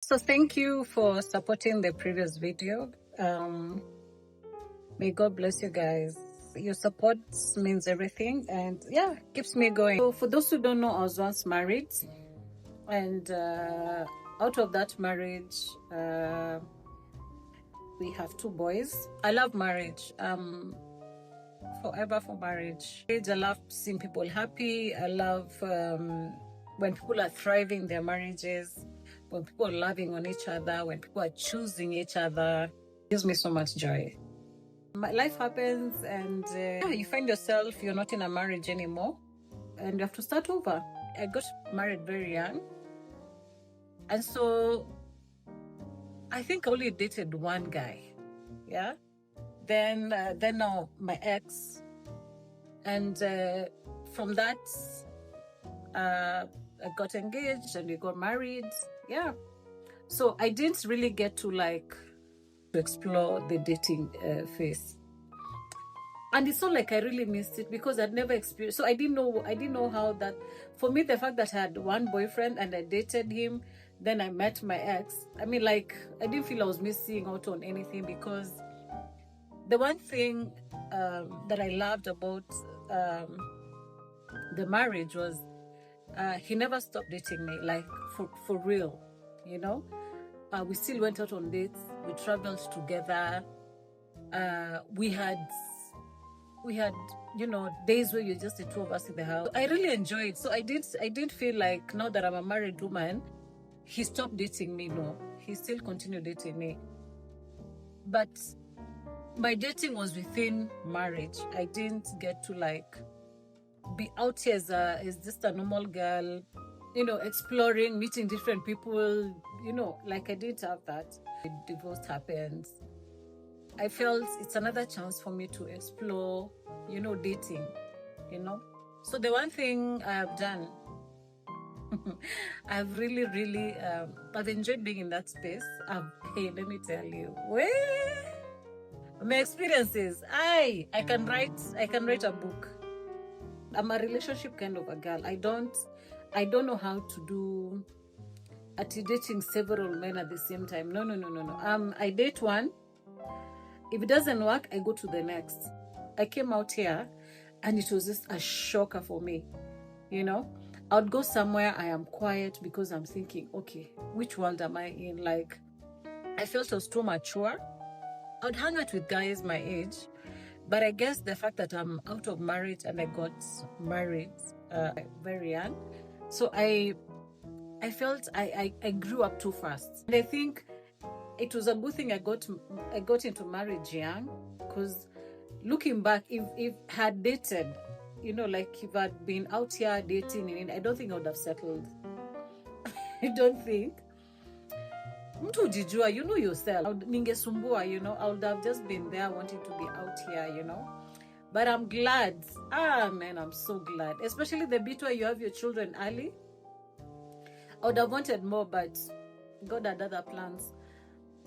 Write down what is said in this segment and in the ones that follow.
So thank you for supporting the previous video. May God bless you guys. Your support means everything, and yeah, keeps me going. So for those who don't know, I was once married, and out of that marriage, we have 2 boys. I love marriage. Forever for marriage. I love seeing people happy. I love when people are thriving in their marriages, when people are loving on each other, when people are choosing each other. It gives me so much joy. My life happens, and you find yourself, you're not in a marriage anymore, and you have to start over. I got married very young, and so I think I only dated one guy. Yeah. Then now my ex, and from that I got engaged and we got married. Yeah, so I didn't really get to explore the dating phase, and it's not like I really missed it because I'd never experienced. So I didn't know how that. For me, the fact that I had one boyfriend and I dated him, then I met my ex. I mean, I didn't feel I was missing out on anything, because the one thing that I loved about the marriage was he never stopped dating me, for real, we still went out on dates, we traveled together, we had days where you're just the 2 of us in the house. I really enjoyed. So I did feel like, now that I'm a married woman, he stopped dating me. No, he still continued dating me, but my dating was within marriage. I didn't get to be out here as just a normal girl, exploring, meeting different people, I didn't have that. The divorce happens. I felt it's another chance for me to explore, dating, So the one thing I have done, I've really, really, I've enjoyed being in that space. Hey, let me tell you, my experiences, I can write a book. I'm a relationship kind of a girl. I don't know how to do dating several men at the same time. No. I date one. If it doesn't work, I go to the next. I came out here and it was just a shocker for me. I would go somewhere, I am quiet because I'm thinking, okay, which world am I in? I felt I was too mature. I would hang out with guys my age, but I guess the fact that I'm out of marriage and I got married very young, so I felt I grew up too fast. And I think it was a good thing I got into marriage young, because looking back, if I had dated, if I'd been out here dating, I don't think I would have settled. I don't think. Mtu ujijua, yourself. Ningesumbua, I would have just been there wanting to be out here, But I'm glad. Man, I'm so glad. Especially the bit where you have your children early. I would have wanted more, but God had other plans.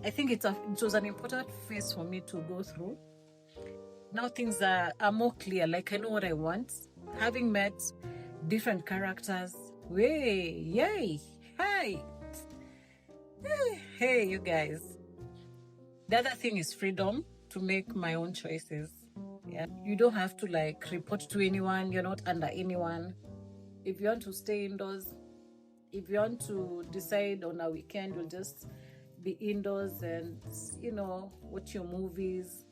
I think it was an important phase for me to go through. Now things are more clear. I know what I want. Having met different characters. Yay, hi. Hey, you guys. The other thing is freedom to make my own choices. Yeah, you don't have to report to anyone. You're not under anyone. If you want to stay indoors, if you want to decide on a weekend, you'll just be indoors and watch your movies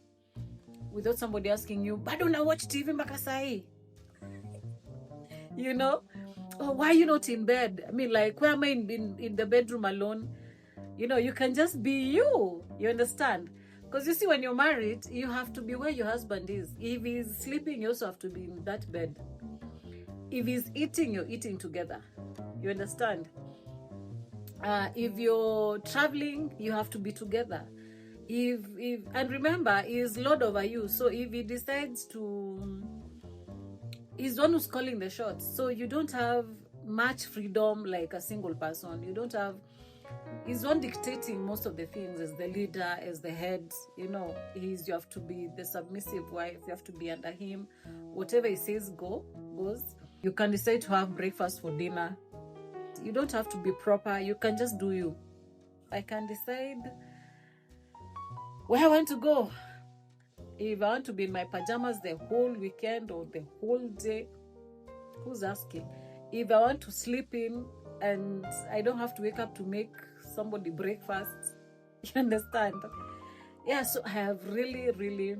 without somebody asking you, "But don't I watch TV makasai?" Or why are you not in bed? I mean, where am I in the bedroom alone? You can just be you. You understand? Because you see, when you're married, you have to be where your husband is. If he's sleeping, you also have to be in that bed. If he's eating, you're eating together. You understand? If you're traveling, you have to be together. And remember, he's Lord over you. So if he decides to, he's the one who's calling the shots. So you don't have much freedom like a single person. You don't have. He's one dictating most of the things as the leader, as the head. You have to be the submissive wife. You have to be under him. Whatever he says goes. You can decide to have breakfast for dinner. You don't have to be proper. You can just do you. I can decide where I want to go. If I want to be in my pajamas the whole weekend or the whole day, who's asking? If I want to sleep in and I don't have to wake up to make somebody breakfast, you understand? Yeah, so I have really, really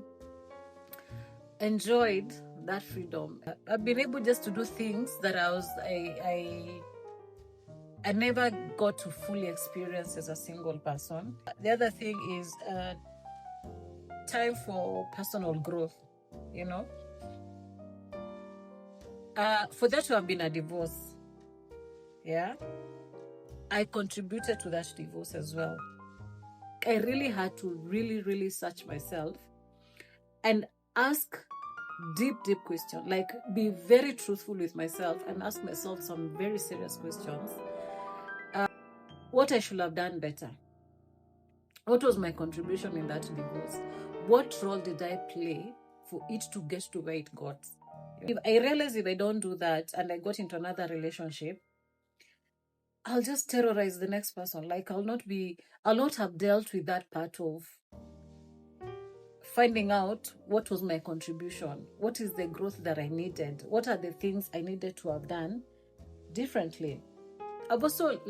enjoyed that freedom. I've been able just to do things that I never got to fully experience as a single person. The other thing is time for personal growth, you know. For that to have been a divorce, yeah, I contributed to that divorce as well. I really had to really, really search myself and ask deep questions, like be very truthful with myself and ask myself some very serious questions. What I should have done better. What was my contribution in that divorce? What role did I play for it to get to where it got? If I realize if I don't do that and I got into another relationship, I'll just terrorize the next person. Like I'll not have dealt with that part of finding out what was my contribution. What is the growth that I needed? What are the things I needed to have done differently? I've also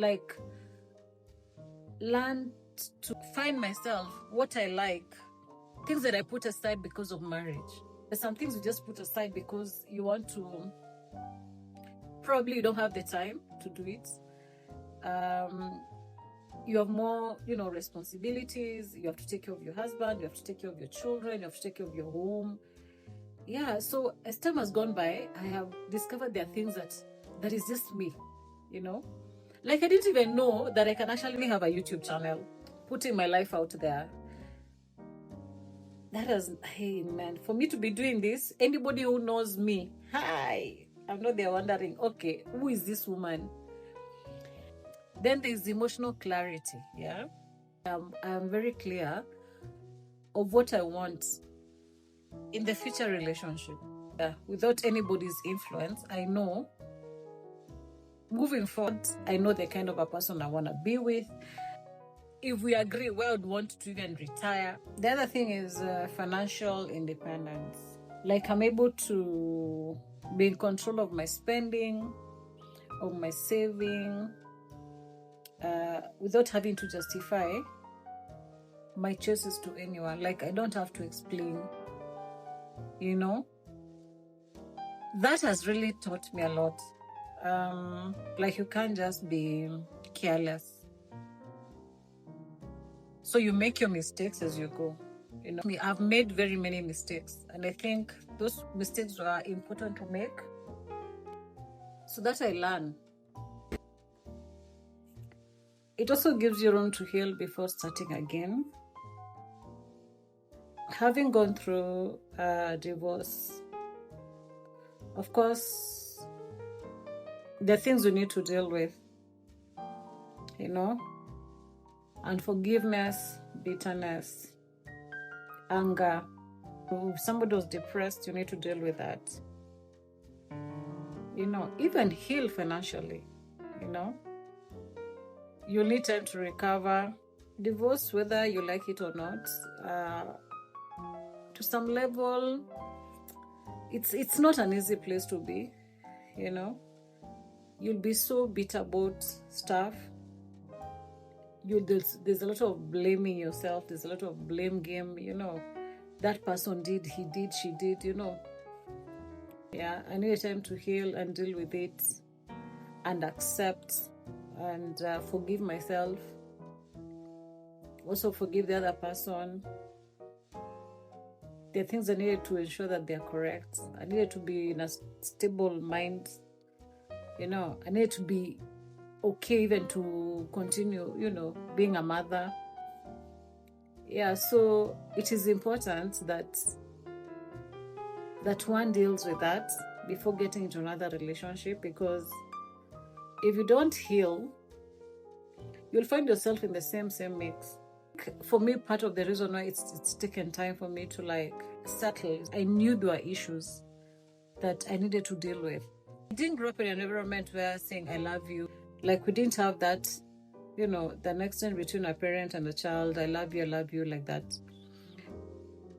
learned to find myself, what I like, things that I put aside because of marriage. There's some things you just put aside because you want to, probably you don't have the time to do it. You have more, responsibilities. You have to take care of your husband, you have to take care of your children, you have to take care of your home. Yeah, so as time has gone by, I have discovered there are things that is just me, Like I didn't even know that I can actually have a YouTube channel, putting my life out there. That is, hey man, for me to be doing this, anybody who knows me, hi, I know they're wondering, okay, who is this woman? Then there's emotional clarity, yeah? I'm very clear of what I want in the future relationship. Without anybody's influence, I know moving forward, I know the kind of a person I want to be with. If we agree, where I would want to even retire. The other thing is financial independence. Like I'm able to be in control of my spending, of my saving, without having to justify my choices to anyone. Like I don't have to explain, That has really taught me a lot. Like you can't just be careless. So you make your mistakes as you go. I've made very many mistakes, and I think those mistakes were important to make so that I learn. It also gives you room to heal before starting again. Having gone through a divorce, of course, there are things we need to deal with, unforgiveness, bitterness, anger. If somebody was depressed, you need to deal with that. Even heal financially, you need time to recover. Divorce, whether you like it or not, to some level, it's not an easy place to be, You'll be so bitter about stuff. There's a lot of blaming yourself. There's a lot of blame game, That person did, he did, she did, Yeah, I need time to heal and deal with it and accept and forgive myself. Also forgive the other person. There are things I needed to ensure that they're correct. I needed to be in a stable mind. I needed to be okay even to continue, being a mother. Yeah, so it is important that one deals with that before getting into another relationship, because if you don't heal, you'll find yourself in the same mix. For me, part of the reason why it's taken time for me to settle, I knew there were issues that I needed to deal with. I didn't grow up in an environment where saying I love you, we didn't have that the exchange between a parent and a child. I love you, like that.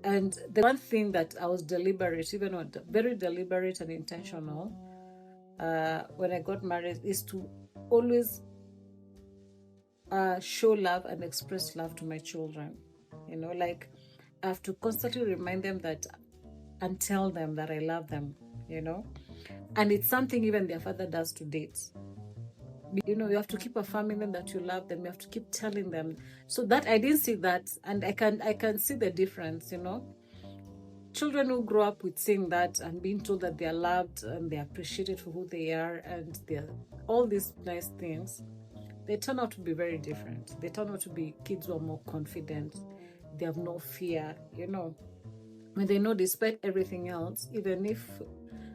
And the one thing that I was deliberate, even very deliberate and intentional, when I got married, is to always show love and express love to my children. Like I have to constantly remind them that and tell them that I love them, and it's something even their father does to dates. You have to keep affirming them that you love them. You have to keep telling them. So that I didn't see that, and I can see the difference. Children who grow up with seeing that and being told that they are loved and they're appreciated for who they are and they're all these nice things, they turn out to be very different. They turn out to be kids who are more confident. They have no fear. When they know, despite everything else, even if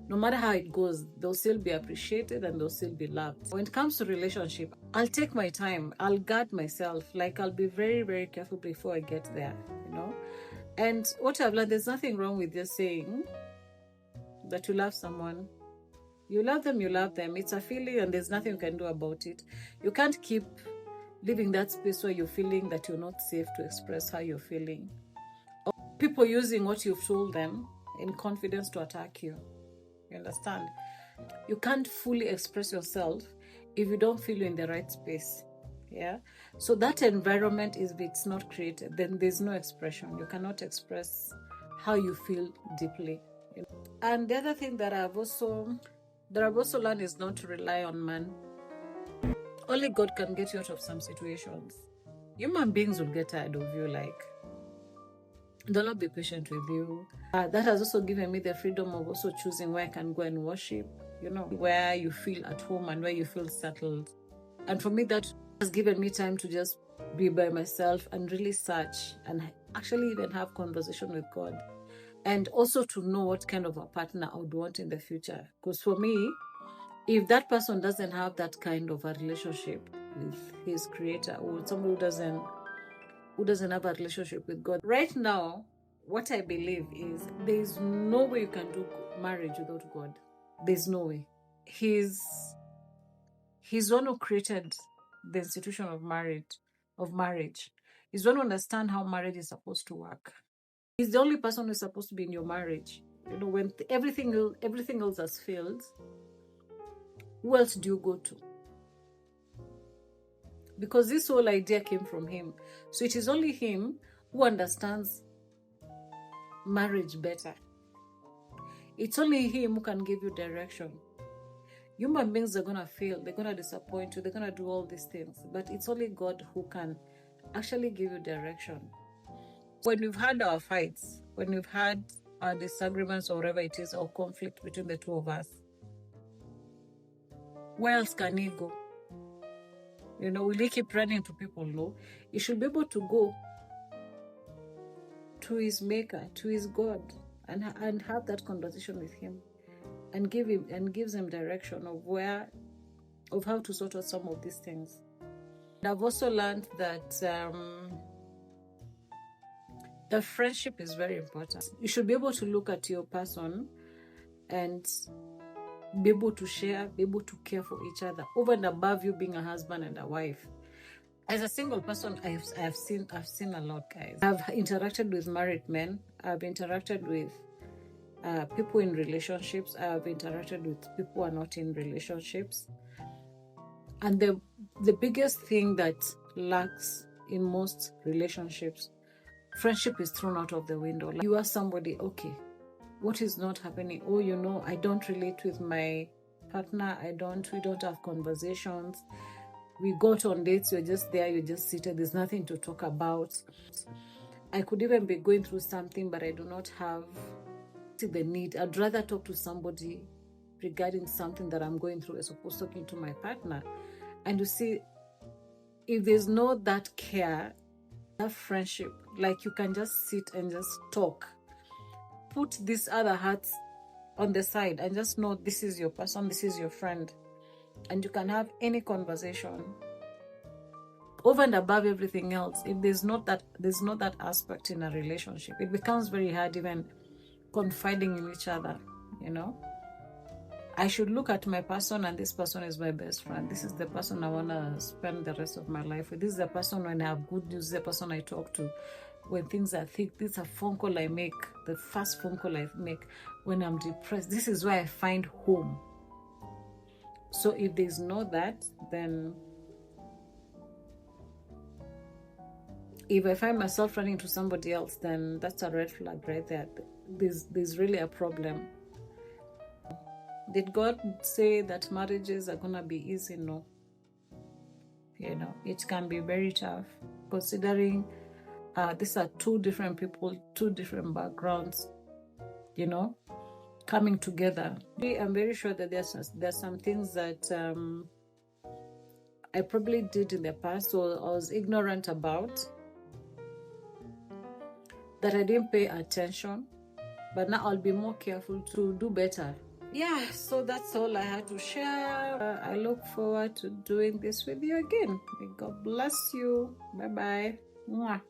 no matter how it goes, they'll still be appreciated and they'll still be loved. When it comes to relationship, I'll take my time. I'll guard myself. Like I'll be very, very careful before I get there, And what I've learned, there's nothing wrong with just saying that you love someone. You love them. It's a feeling and there's nothing you can do about it. You can't keep living that space where you're feeling that you're not safe to express how you're feeling. Or people using what you've told them in confidence to attack you. You understand? You can't fully express yourself if you don't feel you're in the right space. Yeah. So that environment, if it's not created, then there's no expression. You cannot express how you feel deeply. And the other thing that I've also learned is not to rely on man. Only God can get you out of some situations. Human beings will get tired of you, like they'll not be patient with you. That has also given me the freedom of also choosing where I can go and worship, where you feel at home and where you feel settled. And for me, that has given me time to just be by myself and really search and actually even have conversation with God. And also to know what kind of a partner I would want in the future. Because for me, if that person doesn't have that kind of a relationship with his creator, or someone who doesn't have a relationship with God, right now, what I believe is there's no way you can do marriage without God. There's no way. He's one who created the institution of marriage. He's one who understands how marriage is supposed to work. He's the only person who's supposed to be in your marriage. When everything else has failed, who else do you go to? Because this whole idea came from him. So it is only him who understands marriage better. It's only him who can give you direction. Human beings are going to fail. They're going to disappoint you. They're going to do all these things. But it's only God who can actually give you direction. When we've had our fights, when we've had our disagreements or whatever it is, or conflict between the two of us, where else can he go? Will he keep running to people? No. He should be able to go to his maker, to his God, and have that conversation with him, and gives him direction of how to sort out some of these things. And I've also learned that the friendship is very important. You should be able to look at your person and be able to share, be able to care for each other over and above you being a husband and a wife. As a single person, I've seen a lot, guys. I've interacted with married men. I've interacted with people in relationships. I've interacted with people who are not in relationships. And the biggest thing that lacks in most relationships, friendship is thrown out of the window. Like you ask somebody, okay, what is not happening? Oh, I don't relate with my partner. We don't have conversations. We go on dates, you're just there, you're just seated, there's nothing to talk about. I could even be going through something, but I do not have the need. I'd rather talk to somebody regarding something that I'm going through as opposed to talking to my partner. And you see, if there's no that care, that friendship, like you can just sit and just talk. Put these other hats on the side and just know this is your person, this is your friend. And you can have any conversation. Over and above everything else, if there's not that aspect in a relationship, it becomes very hard even confiding in each other, I should look at my person, and this person is my best friend. This is the person I want to spend the rest of my life with. This is the person when I have good news, the person I talk to. When things are thick, this is a phone call I make, the first phone call I make. When I'm depressed, this is where I find home. So if there's no that, then if I find myself running to somebody else, then that's a red flag right there. There's really a problem. Did God say that marriages are gonna be easy? No. You know, it can be very tough, considering these are two different people, two different backgrounds, you know, coming together. I'm very sure that there's some things that I probably did in the past or I was ignorant about, that I didn't pay attention, but now I'll be more careful to do better. Yeah, so that's all I had to share. I look forward to doing this with you again. May God bless you. Bye-bye. Mwah.